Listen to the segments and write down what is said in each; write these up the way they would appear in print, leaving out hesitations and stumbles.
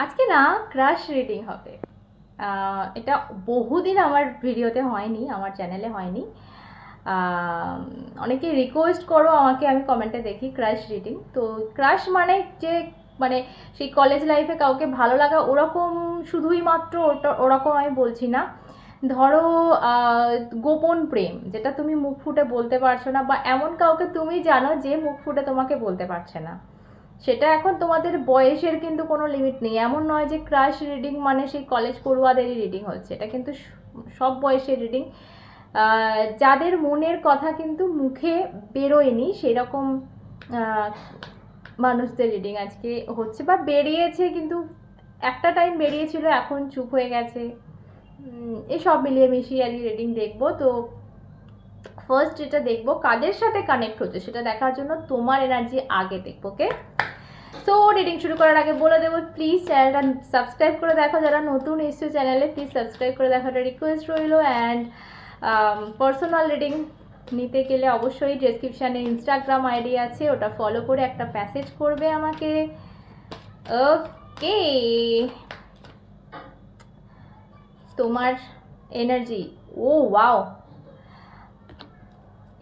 আজকে না crush reading হবে। এটা বহুদিন আমার ভিডিওতে হয়নি, আমার চ্যানেলে হয়নি। আহ, অনেকে রিকোয়েস্ট করো আমাকে, আমি কমেন্টে দেখি ক্রাশ রিডিং। তো ক্রাশ মানে যে মানে সেই কলেজ লাইফে কাউকে ভালো লাগা ওরকম শুধুই মাত্র ওটা ওরকম আমি বলছি না। ধরো গোপন প্রেম যেটা তুমি মুখ ফুটে বলতে পারছো না, বা এমন কাউকে তুমি জানো যে মুখ ফুটে তোমাকে বলতে পারছে না, সেটা এখন তোমাদের বয়সের কিন্তু কোনো লিমিট নেই। এমন নয় যে ক্রাশ রিডিং মানে সেই কলেজ পড়ুয়াদেরই রিডিং হচ্ছে, এটা কিন্তু সব বয়সের রিডিং। যাদের মনের কথা কিন্তু মুখে বেরোয়নি সেরকম মানুষদের রিডিং আজকে হচ্ছে, বা বেরিয়েছে কিন্তু একটা টাইম বেরিয়েছিল, এখন চুপ হয়ে গেছে। এই সব মিলিয়ে মিশিয়ে আর কি রিডিং দেখবো। তো ফার্স্ট যেটা দেখবো কাদের সাথে কানেক্ট হচ্ছে সেটা দেখার জন্য তোমার এনার্জি আগে দেখবো, ওকে? সো রিডিং শুরু করার আগে বলে দেবো, প্লিজ চ্যানেলটা সাবস্ক্রাইব করে দেখো, যারা নতুন এসছো চ্যানেলে প্লিজ সাবস্ক্রাইব করে দেখাটা রিকোয়েস্ট রইলো। অ্যান্ড পার্সোনাল রিডিং নিতে গেলে অবশ্যই ডেসক্রিপশানে ইনস্টাগ্রাম আইডি আছে, ওটা ফলো করে একটা মেসেজ করবে আমাকে, ওকে? তোমার এনার্জি, ও ওয়াও,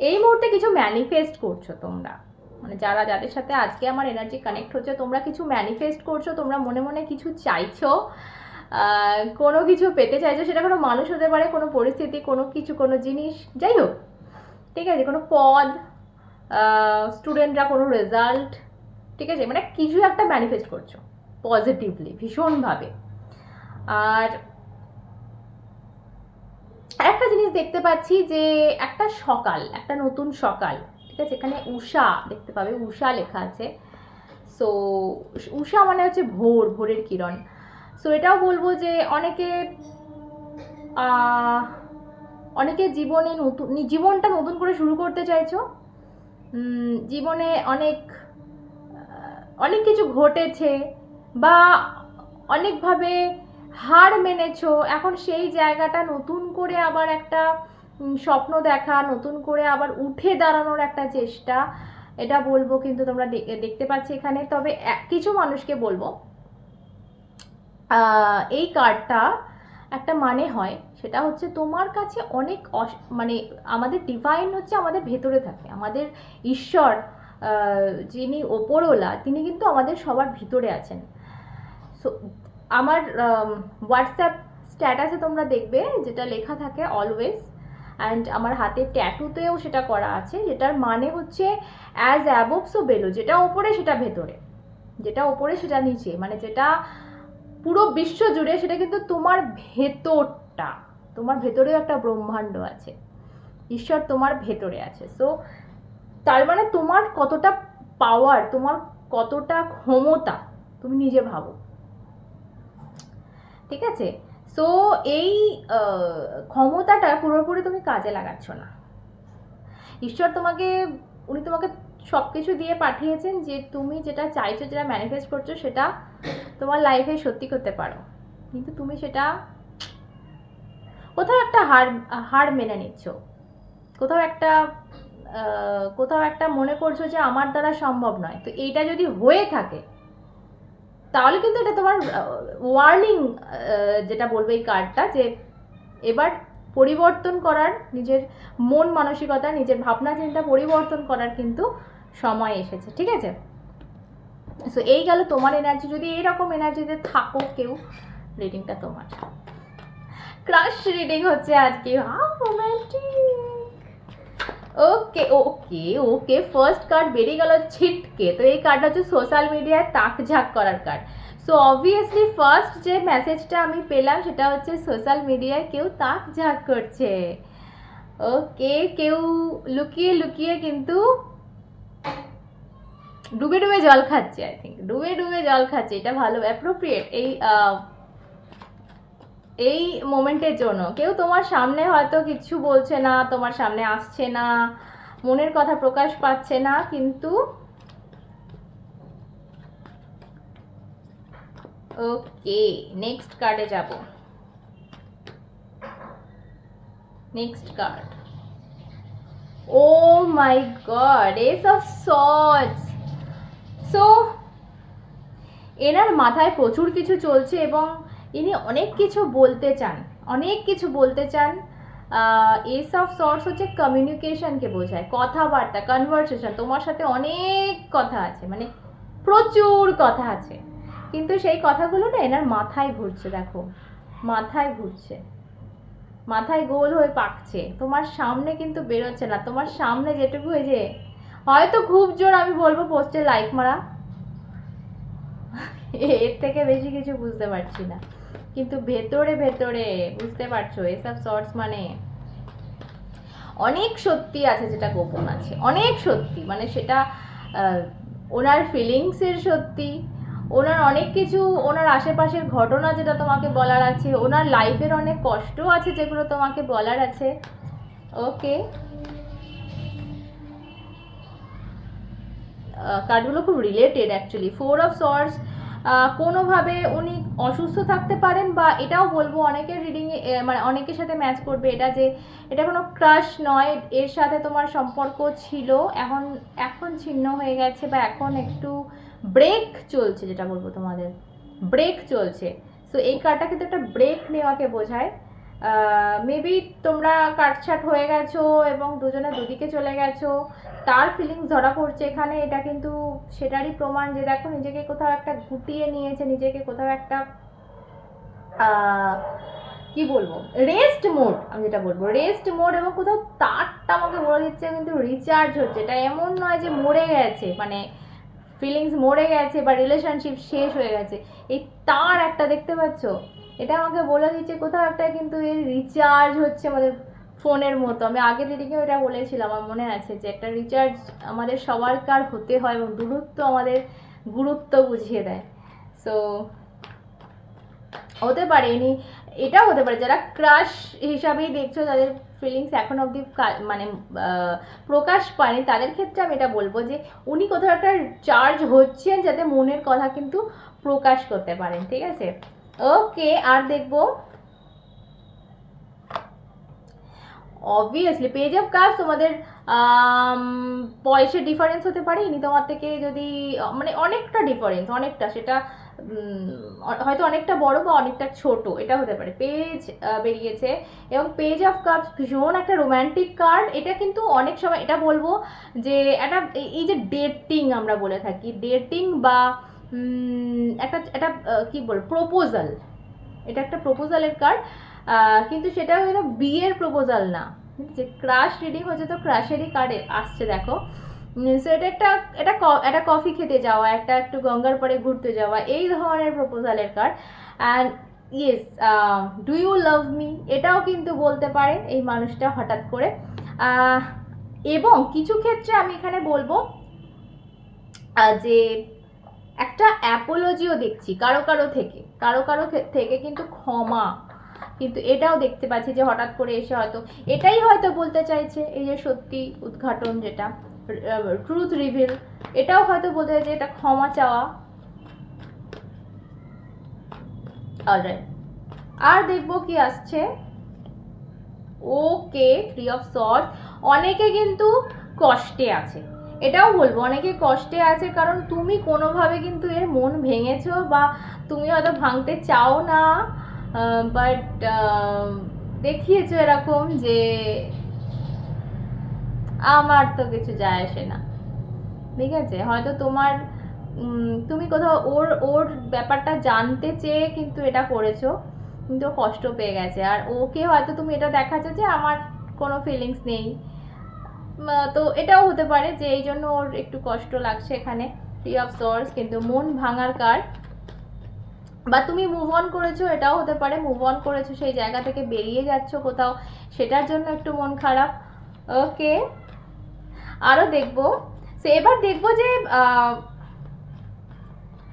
এই মুহূর্তে কিছু ম্যানিফেস্ট করছো তোমরা, মানে যারা যাদের সাথে আজকে আমার এনার্জি কানেক্ট হচ্ছে তোমরা কিছু ম্যানিফেস্ট করছো, তোমরা মনে মনে কিছু চাইছো, কোনো কিছু পেতে চাইছো। সেটা কোনো মানুষ হতে পারে, কোনো পরিস্থিতি, কোনো কিছু, কোনো জিনিস, যাই হোক, ঠিক আছে? কোনো পদ, স্টুডেন্টরা কোনো রেজাল্ট, ঠিক আছে? মানে কিছু একটা ম্যানিফেস্ট করছো পজিটিভলি, ভীষণভাবে। আর একটা জিনিস দেখতে পাচ্ছি যে একটা সকাল, একটা নতুন সকাল, ঠিক আছে? এখানে উষা দেখতে পাবে, উষা লেখা আছে। সো উষা মানে হচ্ছে ভোর, ভোরের কিরণ। সো এটাও বলবো যে অনেকে অনেকে জীবনে নতুন, জীবনটা নতুন করে শুরু করতে চাইছো। জীবনে অনেক অনেক কিছু ঘটেছে, বা অনেকভাবে হার মেনেছো, এখন সেই জায়গাটা নতুন করে আবার একটা স্বপ্ন দেখা, নতুন করে আবার উঠে দাঁড়ানোর একটা চেষ্টা, এটা বলবো। কিন্তু তোমরা দেখতে পাচ্ছি এখানে। তবে কিছু মানুষকে বলবো এই কার্ডটা একটা মানে হয়, সেটা হচ্ছে তোমার কাছে অনেক মানে আমাদের ডিভাইন হচ্ছে আমাদের ভেতরে থাকে, আমাদের ঈশ্বর, যিনি ওপরওয়ালা তিনি কিন্তু আমাদের সবার ভিতরে আছেন। সো আমার হোয়াটসঅ্যাপ স্ট্যাটাসে তোমরা দেখবে যেটা লেখা থাকে অলওয়েজ, অ্যান্ড আমার হাতে ট্যাটুতেও সেটা করা আছে, যেটার মানে হচ্ছে অ্যাজ অ্যাবভ সো বেলো, যেটা ওপরে সেটা ভেতরে, যেটা ওপরে সেটা নিচে, মানে যেটা পুরো বিশ্ব জুড়ে সেটা কিন্তু তোমার ভেতরটা, তোমার ভেতরেও একটা ব্রহ্মাণ্ড আছে, ঈশ্বর তোমার ভেতরে আছে। সো তার মানে তোমার কতটা পাওয়ার, তোমার কতটা ক্ষমতা তুমি নিজে ভাবো, ঠিক আছে? সো এই ক্ষমতাটা পুরোপুরি তুমি কাজে লাগাচ্ছ না। ঈশ্বর তোমাকে, উনি তোমাকে সব কিছু দিয়ে পাঠিয়েছেন যে তুমি যেটা চাইছো, যেটা ম্যানিফেস্ট করছো সেটা তোমার লাইফে সত্যি করতে পারো, কিন্তু তুমি সেটা কোথাও একটা হার হার মেনে নিচ্ছ, কোথাও একটা কোথাও একটা মনে করছো যে আমার দ্বারা সম্ভব নয়। তো এইটা যদি হয়ে থাকে তাহলে কিন্তু এটা তোমার ওয়ার্নিং, যেটা বলবে এই কার্ডটা, যে এবার পরিবর্তন করার, নিজের মন মানসিকতা, নিজের ভাবনা চিন্তা পরিবর্তন করার কিন্তু সময় এসেছে, ঠিক আছে? সো এই গেল তোমার এনার্জি। যদি এইরকম এনার্জিতে থাকো কেউ, রিডিংটা তোমার। ক্রাশ রিডিং হচ্ছে আজকে, how romantic. Okay okay okay, first card বেরিয়ে গেল ছিটকে। তো এই কার্ডটা হচ্ছে সোশ্যাল মিডিয়ায় তাকঝাক করার কার্ড। সো অবভিয়াসলি ফার্স্ট যে মেসেজটা আমি পেলাম সেটা হচ্ছে সোশ্যাল মিডিয়ায় কেউ তাকঝাক করছে। ওকে, কেউ লুকিয়ে লুকিয়ে কিন্তু ডুবে ডুবে জল খাচ্ছে, আই থিঙ্ক ডুবে ডুবে জল খাচ্ছে, এটা ভালো অ্যাপ্রোপ্রিয়েট এই এই মোমেন্টের জন্য। কেউ তোমার সামনে হয়তো কিছু বলছে না, তোমার সামনে আসছে না, মনের কথা প্রকাশ পাচ্ছে না, কিন্তু ওকে নেক্সট কার্ডে যাব। Next card, oh my god, ace of swords. So এনার মাথায় প্রচুর কিছু চলছে এবং ইনি অনেক কিছু বলতে চান, অনেক কিছু বলতে চান। এস অফ সর্টস হচ্ছে কমিউনিকেশনকে বোঝায়, কথাবার্তা, কনভারসেশন। তোমার সাথে অনেক কথা আছে, মানে প্রচুর কথা আছে, কিন্তু সেই কথাগুলো না এনার মাথায় ঘুরছে। দেখো, মাথায় ঘুরছে, মাথায় গোল হয়ে পাকছে, তোমার সামনে কিন্তু বেরোচ্ছে না। তোমার সামনে যেটুকু, এই যে হয়তো খুব জোর আমি বলবো পোস্টে লাইক মারা, এর থেকে বেশি কিছু বুঝতে পারছি না, কিন্তু ভেতরে ভেতরে বুঝতে পারছো এসব শর্টস মানে অনেক সত্যি আছে, যেটা গোপন আছে, অনেক সত্যি, মানে সেটা ওনার ফিলিংসের সত্যি, ওনার অনেক কিছু, ওনার আশেপাশের ঘটনা যেটা তোমাকে বলার আছে, ওনার লাইফের অনেক কষ্ট আছে যেগুলো তোমাকে বলার আছে। ওকে, কার্ডগুলো খুব রিলেটেড অ্যাকচুয়ালি। 4 অফ সর্টস, কোনোভাবে উনি অসুস্থ থাকতে পারেন, বা এটাও বলবো অনেকের রিডিংয়ে মানে অনেকের সাথে ম্যাচ করবে এটা, যে এটা কোনো ক্রাশ নয়, এর সাথে তোমার সম্পর্ক ছিল, এখন এখন ছিন্ন হয়ে গেছে, বা এখন একটু ব্রেক চলছে, যেটা বলবো তোমাদের ব্রেক চলছে। সো এই কার্ডটা কিন্তু একটা ব্রেক নেওয়াকে বোঝায়। মেবি তোমরা কাটছাট হয়ে গেছো এবং দুজনে দুদিকে চলে গেছো, তার ফিলিংস ধরা পড়ছে এখানে। এটা কিন্তু সেটারই প্রমাণ যে দেখো, নিজেকে কোথাও একটা গুটিয়ে নিয়েছে, নিজেকে কোথাও একটা কি বলবো, রেস্ট মোড, আমি যেটা বলবো রেস্ট মোড, এবং কোথাও তারটা আমাকে বলে দিচ্ছে কিন্তু রিচার্জ হচ্ছে। এটা এমন নয় যে মরে গেছে, মানে ফিলিংস মরে গেছে বা রিলেশনশিপ শেষ হয়ে গেছে, এই তার একটা দেখতে পাচ্ছ, এটা আমাকে বলে দিচ্ছে কোথাও একটা কিন্তু এর রিচার্জ হচ্ছে, আমাদের ফোনের মতো। আমি আগের রিডিংয়েও এটা বলেছিলাম, আমার মনে আছে, যে একটা রিচার্জ আমাদের সবারকার হতে হয়, এবং দূরত্ব আমাদের গুরুত্ব বুঝিয়ে দেয়। সো হতে পারে ইনি, এটাও হতে পারে যারা ক্রাশ হিসাবেই দেখছো, যাদের ফিলিংস এখন অবধি মানে প্রকাশ পায়নি, তাদের ক্ষেত্রে আমি এটা বলবো যে উনি কোথাও একটা চার্জ হচ্ছেন, যাতে মনের কথা কিন্তু প্রকাশ করতে পারেন। ঠিক আছে, ওকে। আর দেখবো অবভিয়াসলি পেজ অফ কাপস, তোমাদের বয়সের ডিফারেন্স হতে পারে। ইনি তোমার থেকে যদি মানে অনেকটা ডিফারেন্স, অনেকটা, সেটা হয়তো অনেকটা বড় বা অনেকটা ছোট, এটা হতে পারে। পেজ বেরিয়েছে, এবং পেজ অফ কাপস ভীষণ একটা রোম্যান্টিক কার্ড। এটা কিন্তু অনেক সময় এটা বলবো যে একটা, এই যে ডেটিং আমরা বলে থাকি, ডেটিং বা একটা একটা কি বল, প্রপোজাল, এটা একটা প্রপোজালের কার্ড, কিন্তু সেটা হয়তো বিয়ের প্রপোজাল না, যে ক্রাশ রিডিং হচ্ছে, তো ক্রাশেরই কার্ড আসছে দেখো। সো এটা একটা কফি খেতে যাওয়া, একটা একটু গঙ্গার পরে ঘুরতে যাওয়া, এই ধরনের প্রপোজালের card. And yes, do you love me, এটাও কিন্তু বলতে পারে এই মানুষটা হঠাৎ করে। এবং কিছু ক্ষেত্রে আমি এখানে বলবো যে একটা অ্যাপোলজিও দেখছি কারো কারো থেকে কিন্তু ক্ষমা, কিন্তু এটাও দেখতে পাচ্ছি যে হঠাৎ করে এসে হয়তো এটাই হয়তো বলতে চাইছে, এই যে সত্যি উদ্ঘাটন, যেটা ট্রুথ রিভিল, এটাও হয়তো বলতে চাইছে, এটা ক্ষমা চাওয়া। অলরাইট, আর দেখবো কি আসছে। ওকে, 3 অফ সর্টস, অনেকে কিন্তু কষ্টে আছে, এটাও বলবো অনেকে কষ্টে আছে, কারণ তুমি কোনোভাবে কিন্তু এর মন ভেঙেছো, বা তুমি হয়তো ভাঙতে চাও না, বাট দেখিয়েছো এরকম যে আমার তো কিছু যায় আসে না। ঠিক আছে, হয়তো তোমার তুমি কোথাও ওর ওর ব্যাপারটা জানতে চেয়ে কিন্তু এটা করেছো, কিন্তু কষ্ট পেয়ে গেছে, আর ওকে হয়তো তুমি এটা দেখাচ্ছ যে আমার কোনো ফিলিংস নেই। তো এটাও হতে পারে যে এই জন্য ওর একটু কষ্ট লাগছে এখানে। 3 অফ সর্টস কিন্তু মন ভাঙার কার্ড, বা তুমি মুভ অন করেছো, এটাও হতে পারে, মুভ অন করেছো, সেই জায়গা থেকে বেরিয়ে যাচ্ছ কোথাও, সেটার জন্য একটু মন খারাপ। ওকে, আরও দেখবো। সো এবার দেখবো যে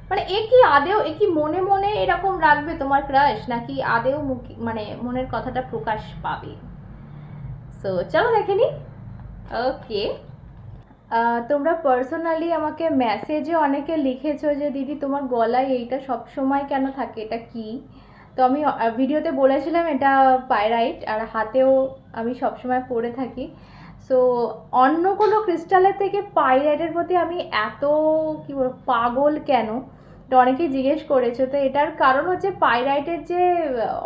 মানে এ কি মনে মনে এরকম রাখবে তোমার ক্রাশ, নাকি আদেও মানে মনের কথাটা প্রকাশ পাবে। সো চলো দেখে নি। ওকে, তোমরা পার্সোনালি আমাকে মেসেজে অনেকে লিখেছো যে দিদি তোমার গলায় এইটা সব সময় কেন থাকে, এটা কি? তো আমি ভিডিওতে বলেছিলাম এটা পাইরাইট, আর হাতেও আমি সবসময় পরে থাকি। সো অন্য কোনো ক্রিস্টালের থেকে পাইরাইটের প্রতি আমি এত কি বলবো পাগল কেন, তো অনেকেই জিজ্ঞেস করেছো, তো এটার কারণ হচ্ছে পাইরাইটের যে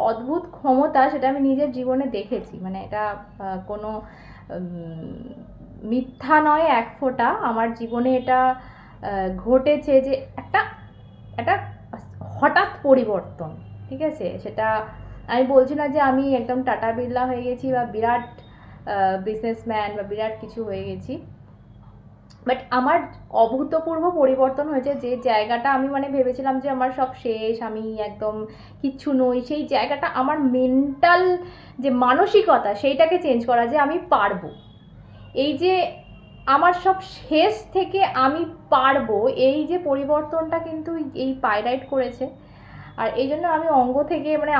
অদ্ভুত ক্ষমতা সেটা আমি নিজের জীবনে দেখেছি। মানে এটা কোনো মিথ্যা নয় এক ফোঁটা, আমার জীবনে এটা ঘটেছে যে একটা একটা হঠাৎ পরিবর্তন, ঠিক আছে? সেটা আমি বলছি না যে আমি একদম টাটা বিড়লা হয়ে গেছি বা বিরাট বিজনেসম্যান বা বিরাট কিছু হয়ে গেছি, বাট আমার অভূতপূর্ব পরিবর্তন হয়েছে। যে জায়গাটা আমি মানে ভেবেছিলাম যে আমার সব শেষ, আমি একদম কিচ্ছু নই, সেই জায়গাটা আমার মেন্টাল যে মানসিকতা সেইটাকে চেঞ্জ করা, যে আমি পারবো, এই যে আমার সব শেষ থেকে আমি পারবো, এই যে পরিবর্তনটা কিন্তু এই পাইরাইট করেছে। আর এই জন্য আমি অঙ্গ থেকে মানে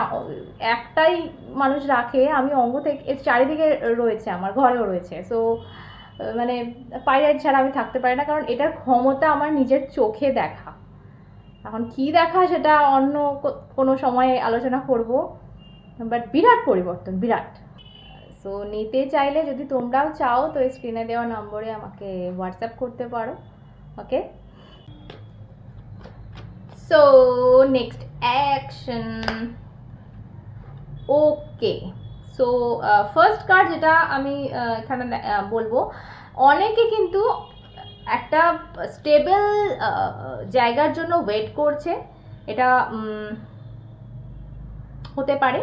একটাই মানুষ রাখে, আমি অঙ্গ থেকে চারিদিকে রয়েছে, আমার ঘরেও রয়েছে। সো মানে পাইরাইট ছাড়া আমি থাকতে পারি না, কারণ এটার ক্ষমতা আমার নিজের চোখে দেখা। এখন কি দেখা সেটা অন্য কোনো সময় আলোচনা করব, বাট বিরাট পরিবর্তন, বিরাট। সো নিতে চাইলে যদি তোমরাও চাও তো স্ক্রিনে দেওয়া নম্বরে আমাকে হোয়াটসঅ্যাপ করতে পারো। ওকে, সো নেক্সট অ্যাকশন। ওকে, সো ফার্স্ট কার্ড যেটা আমি এখানে বলবো, অনেকে কিন্তু একটা স্টেবল জায়গার জন্য ওয়েট করছে। এটা হতে পারে,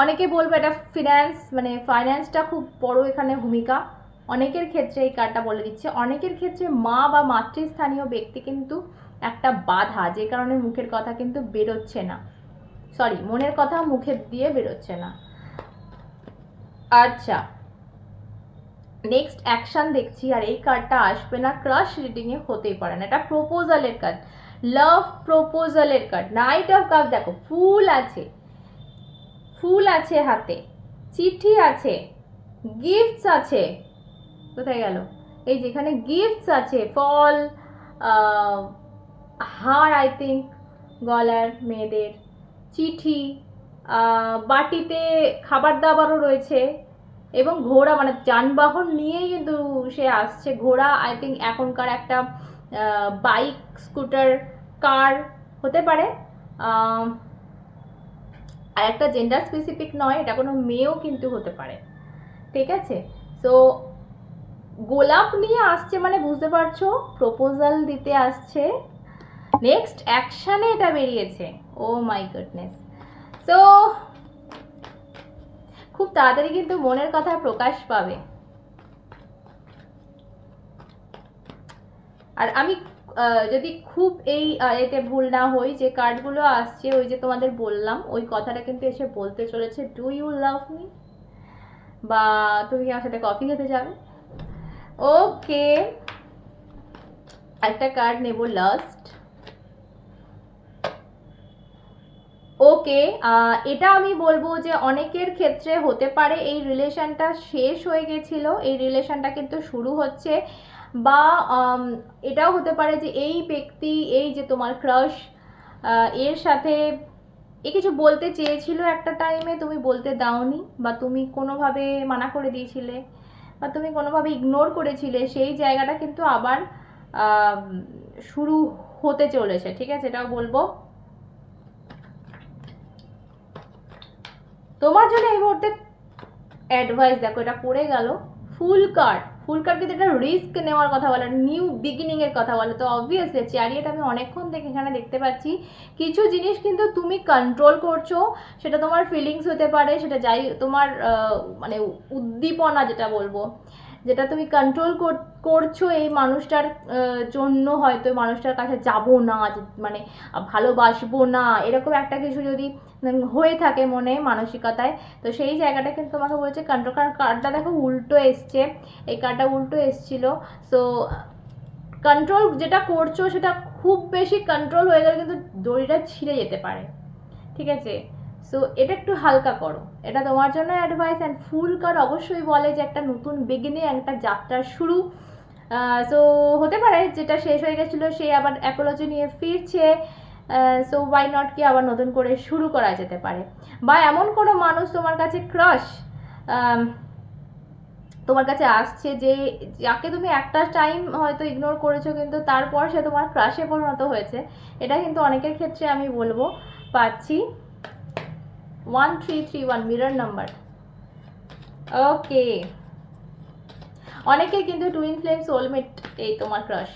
অনেকে বলবে এটা ফিন্যান্স, মানে ফাইন্যান্সটা খুব বড় এখানে ভূমিকা। অনেকের ক্ষেত্রে এই কার্ডটা বলে দিচ্ছে, অনেকের ক্ষেত্রে মা বা মাতৃস্থানীয় ব্যক্তি কিন্তু একটা বাধা, যে কারণে মুখের কথা কিন্তু বেরোচ্ছে না, সরি মনের কথা মুখে দিয়ে বেরোচ্ছে না। আচ্ছা, নেক্সট অ্যাকশন দেখছি, আর এই কার্ডটা আসবে না ক্রাশ রিডিংয়ে, হতেই পারে না। এটা প্রপোজালের কার্ড, লাভ প্রপোজালের কার্ড। নাইট অফ কাপ, দেখো ফুল আছে, ফুল আছে হাতে, চিঠি আছে, গিফটস আছে। কোথায় গেল? এই যেখানে গিফটস আছে, ফল, হার, আই থিঙ্ক গলার মেয়েদের, চিঠি, বাটিতে খাবার দাবারও রয়েছে, এবং ঘোড়া, মানে যানবাহন নিয়েই কিন্তু সে আসছে। ঘোড়া আই থিঙ্ক এখনকার একটা বাইক, স্কুটার, কার হতে পারে। আর একটা জেন্ডার স্পেসিফিক নয়, এটা কোনো মেয়েও কিন্তু হতে পারে, ঠিক আছে? সো গোলাপ নিয়ে আসছে, মানে বুঝতে পারছো প্রপোজাল দিতে আসছে। নেক্সট অ্যাকশানে এটা বেরিয়েছে, ও মাই গুডনেস। সো খুব তাড়াতাড়ি কিন্তু মনের কথা প্রকাশ পাবে। আর আমি যদি খুব এই এতে ভুল না হই, যে কার্ডগুলো আসছে ওই যে তোমাদের বললাম ওই কথাটা কিন্তু এসে বলতে চলেছে, ডু ইউ লাভ মি, বা তুমি কি আমার সাথে কফি খেতে যাবে। ওকে, একটা কার্ড নেব, লাস্ট। ওকে, এটা আমি বলবো যে অনেকের ক্ষেত্রে হতে পারে এই রিলেশনটা শেষ হয়ে গেছিল, এই রিলেশনটা কিন্তু শুরু হচ্ছে, বা এটাও হতে পারে যে এই ব্যক্তি, এই যে তোমার ক্রাশ, এর সাথে এ কিছু বলতে চেয়েছিল একটা টাইমে, তুমি বলতে দাওনি, বা তুমি কোনোভাবে মানা করে দিয়েছিলে, বা তুমি কোনোভাবে ইগনোর করেছিলে, সেই জায়গাটা কিন্তু আবার শুরু হতে চলেছে, ঠিক আছে? এটাও বলবো তোমার জন্য এই মুহূর্তে অ্যাডভাইস। দেখো এটা পড়ে গেল ফুল কার্ড, ফুল কার্ড কিন্তু এটা রিস্ক নেওয়ার কথা বলে, নিউ বিগিনিং এর কথা বলে। তো অবভিয়াসলি চ্যারিয়েট আমি অনেকক্ষণ থেকে এখানে দেখতে পাচ্ছি, কিছু জিনিস কিন্তু তুমি কন্ট্রোল করছো, সেটা তোমার ফিলিংস হতে পারে, সেটা যাই তোমার মানে উদ্দীপনা যেটা বলবো, যেটা তুমি কন্ট্রোল করছো এই মানুষটার জন্য, হয়তো মানুষটার কাছে যাবো না, মানে ভালোবাসবো না, এরকম একটা কিছু যদি হয়ে থাকে মনে, মানসিকতায়, তো সেই জায়গাটা কিন্তু তোমাকে বলছে কন্ট্রোল। কারণ কার্ডটা দেখো উল্টো এসছে, এই কার্ডটা উল্টো এসছিল। সো কন্ট্রোল যেটা করছো সেটা খুব বেশি কন্ট্রোল হয়ে গেলে কিন্তু দড়িটা ছিঁড়ে যেতে পারে, ঠিক আছে? সো এটা একটু হালকা করো, এটা তোমার জন্য অ্যাডভাইস। অ্যান্ড ফুল কার্ড অবশ্যই বলে যে একটা নতুন বিগিনিং, একটা যাত্রার শুরু। সো হতে পারে যেটা শেষ হয়ে গেছিলো সে আবার অ্যাপোলজি নিয়ে ফিরছে, সো ওয়াই নট, কি আবার নতুন করে শুরু করা যেতে পারে। বা এমন কোনো মানুষ তোমার কাছে ক্রাশ, তোমার কাছে আসছে, যে যাকে তুমি একটা টাইম হয়তো ইগনোর করেছো কিন্তু তারপর সে তোমার ক্রাশে পরিণত হয়েছে। এটা কিন্তু অনেকের ক্ষেত্রে আমি বলবো পাচ্ছি। 1331 মিরর নাম্বার। ওকে, অনেকের কিন্তু টুইন ফ্লেম সোলমেট এই তোমার ক্রাশ।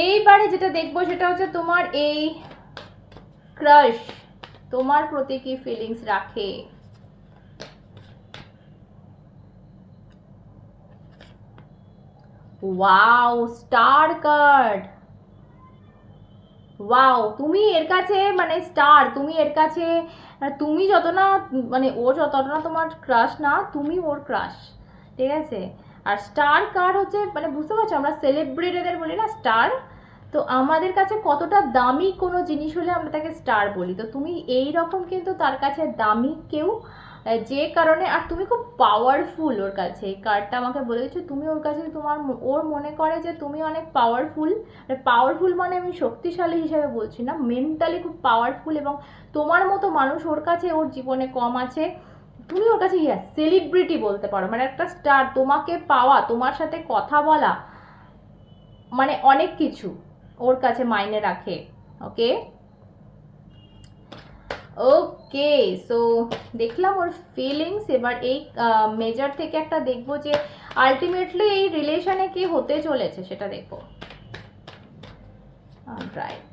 এইবারে যেটা দেখবো সেটা হচ্ছে তোমার এই ক্রাশ তোমার প্রতি কি ফিলিংস রাখে। Wow, star card. ওয়াও, তুমি এর কাছে মানে স্টার, তুমি এর কাছে তুমি যত না মানে ও যতটা না তোমার ক্রাশ না, তুমি ওর ক্রাশ, ঠিক আছে। আর স্টার কার্ড হচ্ছে মানে বুঝতে পারছো, আমরা সেলিব্রিটিদের বলি না স্টার, তো আমাদের কাছে কতটা দামি কোনো জিনিস হলে আমরা তাকে স্টার বলি, তো তুমি এই রকম কিন্তু তার কাছে দামি কেউ, যে কারণে আর তুমি খুব পাওয়ারফুল ওর কাছে। এই কার্ডটা আমাকে বলে দিচ্ছে তুমি ওর কাছে, তোমার ওর মনে করে যে তুমি অনেক পাওয়ারফুল। পাওয়ারফুল মানে আমি শক্তিশালী হিসেবে বলছি না, মেন্টালি খুব পাওয়ারফুল, এবং তোমার মতো মানুষ ওর কাছে ওর জীবনে কম আছে। তুমি ওর কাছে ইয়ে সেলিব্রিটি বলতে পারো, মানে একটা স্টার, তোমাকে পাওয়া, তোমার সাথে কথা বলা, মানে অনেক কিছু ওর কাছে মাইনে রাখে। ওকে ওকে, সো দেখলাম ওর ফিলিংস। এবার এই মেজার থেকে একটা দেখবো যে আলটিমেটলি এই রিলেশনে কি হতে চলেছে সেটা দেখবো। রাইট,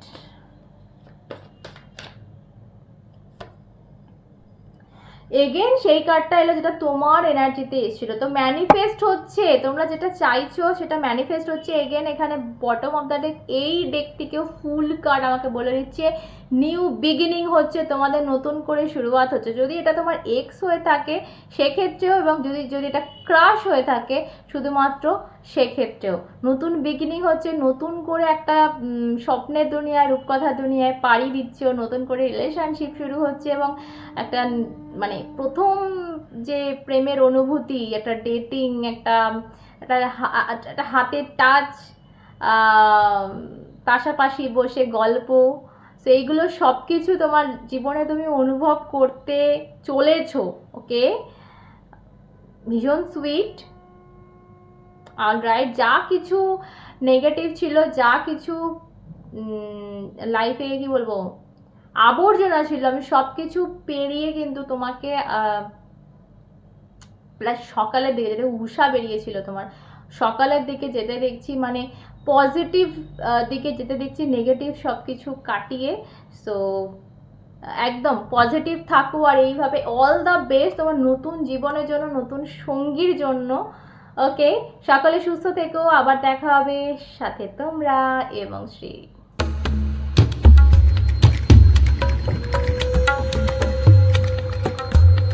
এগেন সেই কার্ডটা এলো যেটা তোমার এনার্জিতে এসেছিল, তো ম্যানিফেস্ট হচ্ছে, তোমরা যেটা চাইছো সেটা ম্যানিফেস্ট হচ্ছে। এগেন এখানে বটম অফ দ্য ডেক এই ডেকটিকেও ফুল কার্ড আমাকে বলে দিচ্ছে নিউ বিগিনিং হচ্ছে, তোমাদের নতুন করে শুরুয়াত হচ্ছে। যদি এটা তোমার এক্স হয়ে থাকে সেক্ষেত্রেও, এবং যদি যদি এটা ক্রাশ হয়ে থাকে শুধুমাত্র সেক্ষেত্রেও নতুন বিগিনিং হচ্ছে, নতুন করে একটা স্বপ্নের দুনিয়ায়, রূপকথার দুনিয়ায় পাড়ি দিচ্ছে, নতুন করে রিলেশনশিপ শুরু হচ্ছে, এবং একটা মানে প্রথম যে প্রেমের অনুভূতি, একটা ডেটিং, একটা একটা হাতের টাচ, পাশাপাশি বসে গল্প, তো এইগুলো সব কিছু তোমার জীবনে তুমি অনুভব করতে চলেছো। ওকে, ভীষণ সুইট। অলরাইট, যা কিছু নেগেটিভ ছিল, যা কিছু লাইফে কি বলবো আবর্জনা ছিল, আমি সব কিছু পেরিয়ে কিন্তু তোমাকে প্লাস সকালের দিকে যেটা উষা বেরিয়েছিল তোমার, সকালের দিকে যেতে দেখছি, মানে পজিটিভ দিকে যেতে দেখছি, নেগেটিভ সব কিছু কাটিয়ে। সো একদম পজিটিভ থাকো, আর এইভাবে অল দ্য বেস্ট তোমার নতুন জীবনের জন্য, নতুন সঙ্গীর জন্য। ওকে, সকলে সুস্থ থেকো, আবার দেখা হবে সাথে তোমরা এবং শ্রী।